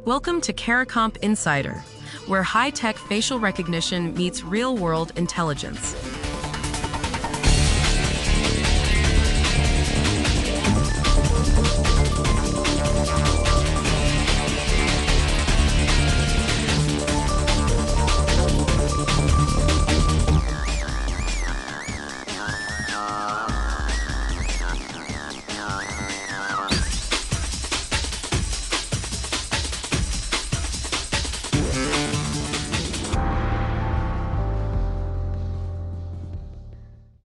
Welcome to CARICOMP Insider, where high-tech facial recognition meets real-world intelligence.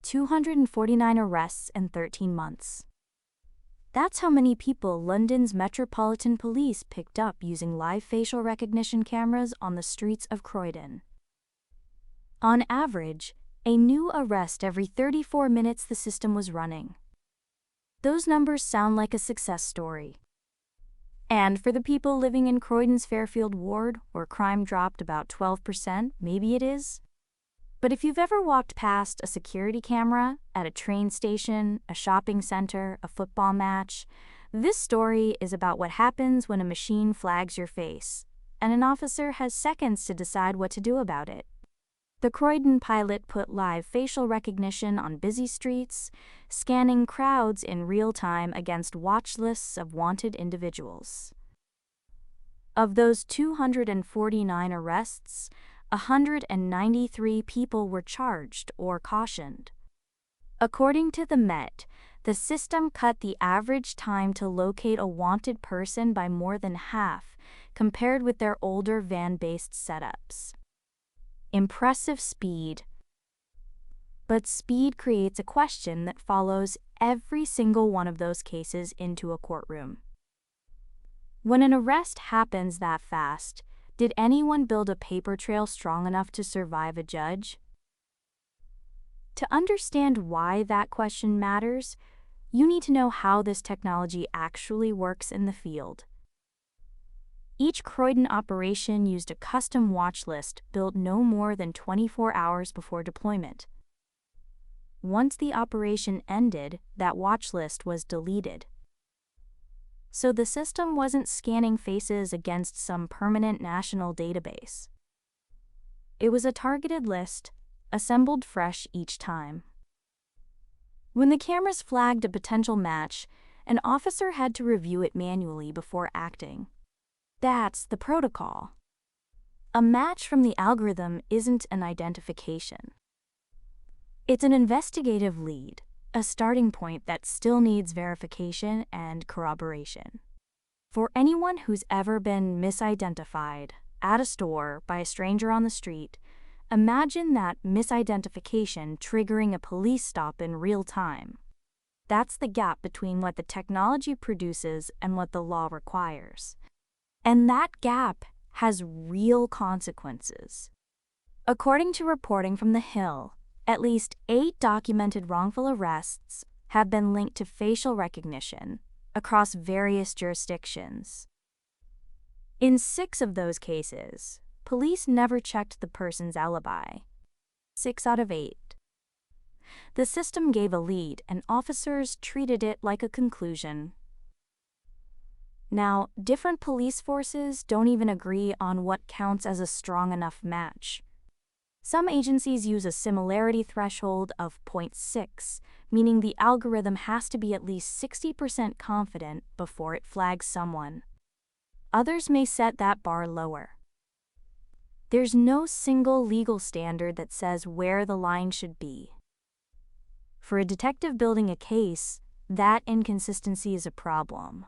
$249 arrests in 13 months. That's how many people London's Metropolitan Police picked up using live facial recognition cameras on the streets of Croydon. On average, a new arrest every 34 minutes the system was running. Those numbers sound like a success story. And for the people living in Croydon's Fairfield ward, where crime dropped about 12%, maybe it is. But if you've ever walked past a security camera at a train station, a shopping center, a football match, this story is about what happens when a machine flags your face, and an officer has seconds to decide what to do about it. The Croydon pilot put live facial recognition on busy streets, scanning crowds in real time against watch lists of wanted individuals. Of those 249 arrests, 193 people were charged or cautioned. According to the Met, the system cut the average time to locate a wanted person by more than half compared with their older van-based setups. Impressive speed. But speed creates a question that follows every single one of those cases into a courtroom. When an arrest happens that fast, did anyone build a paper trail strong enough to survive a judge? To understand why that question matters, you need to know how this technology actually works in the field. Each Croydon operation used a custom watch list built no more than 24 hours before deployment. Once the operation ended, that watch list was deleted. So the system wasn't scanning faces against some permanent national database. It was a targeted list, assembled fresh each time. When the cameras flagged a potential match, an officer had to review it manually before acting. That's the protocol. A match from the algorithm isn't an identification. It's an investigative lead, a starting point that still needs verification and corroboration. For anyone who's ever been misidentified at a store by a stranger on the street, imagine that misidentification triggering a police stop in real time. That's the gap between what the technology produces and what the law requires. And that gap has real consequences. According to reporting from The Hill, at least 8 documented wrongful arrests have been linked to facial recognition across various jurisdictions. In 6 of those cases, police never checked the person's alibi. 6 out of 8. The system gave a lead, and officers treated it like a conclusion. Now, different police forces don't even agree on what counts as a strong enough match. Some agencies use a similarity threshold of 0.6, meaning the algorithm has to be at least 60% confident before it flags someone. Others may set that bar lower. There's no single legal standard that says where the line should be. For a detective building a case, that inconsistency is a problem.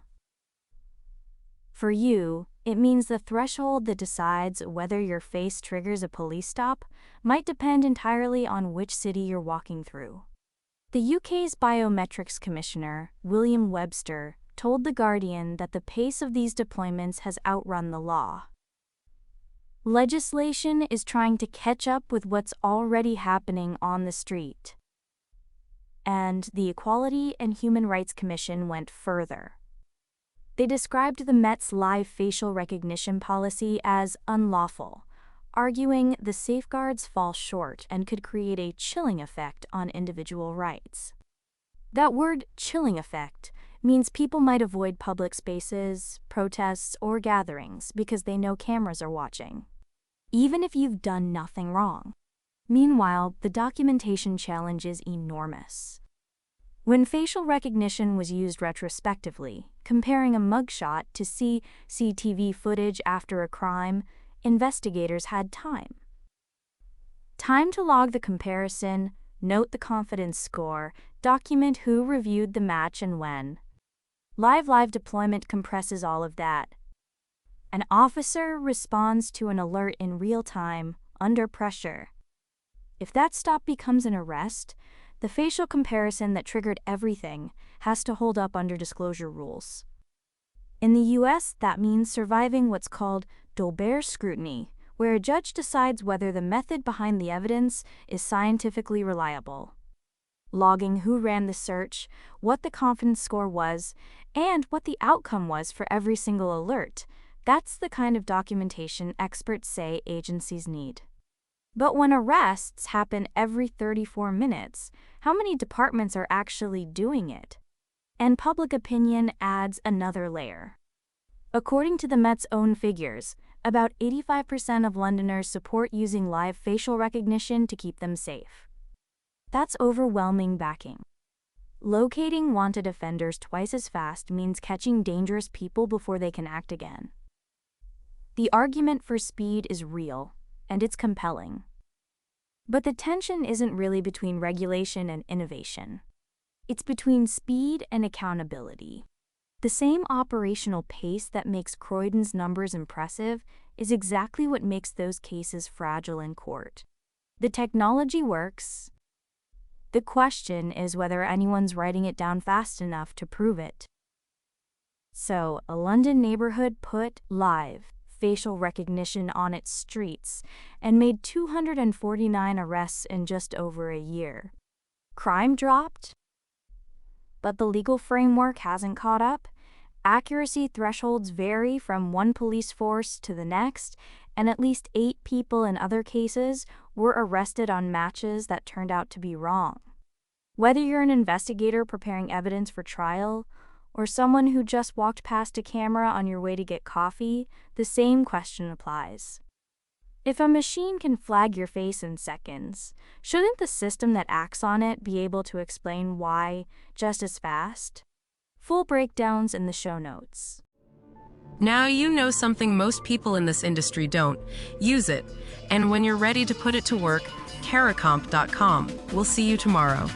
For you, it means the threshold that decides whether your face triggers a police stop might depend entirely on which city you're walking through. The UK's Biometrics Commissioner, William Webster, told The Guardian that the pace of these deployments has outrun the law. Legislation is trying to catch up with what's already happening on the street. And the Equality and Human Rights Commission went further. They described the Met's live facial recognition policy as unlawful, arguing the safeguards fall short and could create a chilling effect on individual rights. That word, chilling effect, means people might avoid public spaces, protests, or gatherings because they know cameras are watching, even if you've done nothing wrong. Meanwhile, the documentation challenge is enormous. When facial recognition was used retrospectively, comparing a mugshot to CCTV footage after a crime, investigators had time. Time to log the comparison, note the confidence score, document who reviewed the match and when. Live deployment compresses all of that. An officer responds to an alert in real time, under pressure. If that stop becomes an arrest, the facial comparison that triggered everything has to hold up under disclosure rules. In the US, that means surviving what's called Dolbear scrutiny, where a judge decides whether the method behind the evidence is scientifically reliable. Logging who ran the search, what the confidence score was, and what the outcome was for every single alert, that's the kind of documentation experts say agencies need. But when arrests happen every 34 minutes, how many departments are actually doing it? And public opinion adds another layer. According to the Met's own figures, about 85% of Londoners support using live facial recognition to keep them safe. That's overwhelming backing. Locating wanted offenders twice as fast means catching dangerous people before they can act again. The argument for speed is real, and it's compelling. But the tension isn't really between regulation and innovation. It's between speed and accountability. The same operational pace that makes Croydon's numbers impressive is exactly what makes those cases fragile in court. The technology works. The question is whether anyone's writing it down fast enough to prove it. So, a London neighborhood put live facial recognition on its streets and made 249 arrests in just over a year. Crime dropped? But the legal framework hasn't caught up. Accuracy thresholds vary from one police force to the next, and at least 8 people in other cases were arrested on matches that turned out to be wrong. Whether you're an investigator preparing evidence for trial, or someone who just walked past a camera on your way to get coffee, the same question applies. If a machine can flag your face in seconds, shouldn't the system that acts on it be able to explain why just as fast? Full breakdowns in the show notes. Now you know something most people in this industry don't. Use it. And when you're ready to put it to work, caracomp.com. We'll see you tomorrow.